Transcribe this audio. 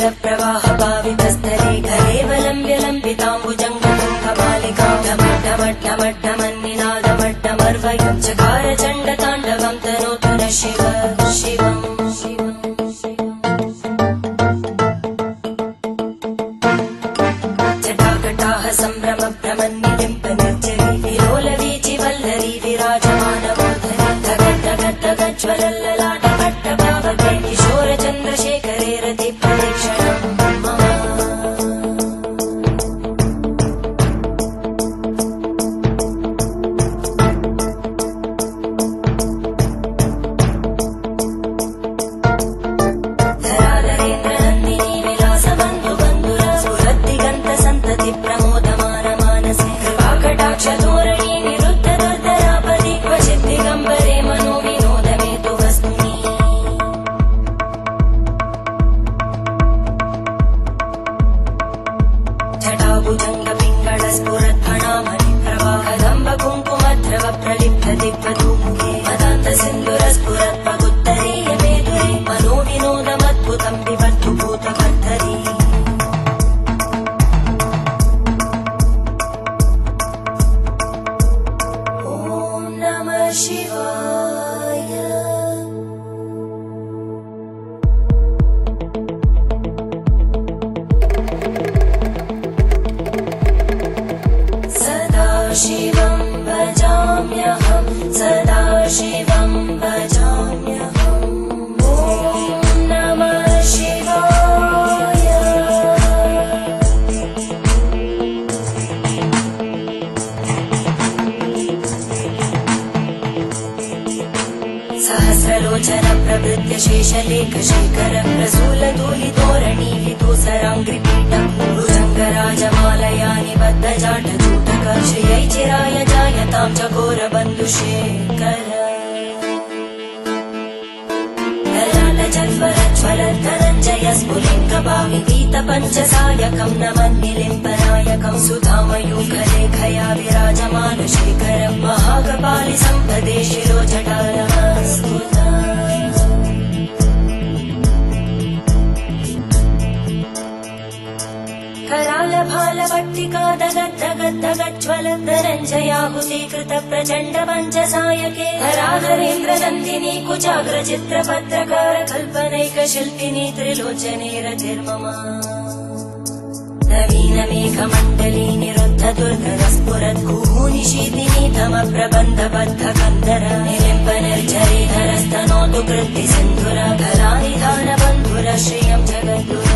जलप्रवाह पावितस्थले घरेवलम्ब्य लम्बिताम्बुजङ्गतुङ्गमालिकां ढमड्ढमड्ढमड्ढमन्निनादमड्ढमर्वयं चकार चण्डताण्डवं तनोतु न शिव शिवम् जटाकटाः सम्भ्रम भ्रमन्निलिम्प निर्जरी विलोलवीचि वल्लरी विराजमानमूर्धनि धगद्धगद्धगज्ज्वलल्ललाटभट्टभावके किशोरचन्द्रशेखरे रति प्रदक्षिणम् धराधरेन्द्रनन्दिनी विलासबन्धुबन्धुरा स्फुरद्दिगन्तसन्तति प्रमोदमानमानसे कृपाकटाक्षधोरणी निरुद्धदुर्धरापदि क्वचिद्दिगम्बरे मनोविनोदमेतु वस्तुनि जटाभुजङ्गपिङ्गळस्फुरत्फणामणिप्रवाहदम्बकुङ्कुमद्रव प्रलिप्तदिग्वधूमुखे मदान्तसिन्धुरस्फुरत्पगुत्तरीयमेधुरे मनोविनोदमद्भुतं विवर्तु भूतकर्तरी ॐ नमः शिवाय सदाशिवं भजाम्यहं सदाशिवं भजाम्यहम् ॐ नमः शिवाय सहस्रलोचन प्रभृत्य शेषलेखशेखर प्रसूलधूलितोरणी विदूसराङ्घ्रिपीठं भुजङ्गराजमालया निबद्धजाटजूटक श्रियै चिराय जायतां चकोरबन्धुशेखर ललाटजल्वरज्वलद्धनञ्जय स्फुलिङ्गभाविगीतपञ्चसायकं नमन्निलिम्पनायकं सुधामयूखलेखया विराजमानशेखरं महाकपालि सम्पदे शिरोजटानमस्तुता करालभालभट्टिका दगद्धगद्धगज्ज्वलद्धनञ्जयाहुतीकृत प्रचण्ड पञ्चसायके धराधरेन्द्रनन्दिनी कुचाग्रचित्रपत्रकार कल्पनैकशिल्पिनी त्रिलोचने रतिर्मम नवीनमेघमण्डली निरुद्धदुर्गरस्फुरद्गूनिशीतिनी तमप्रबन्धबद्धकन्दर निलिम्पनिर्झरीधरस्तनोतु कृत्तिसिन्धुर धरानिधानबन्धुर श्रियं जगद्गुरु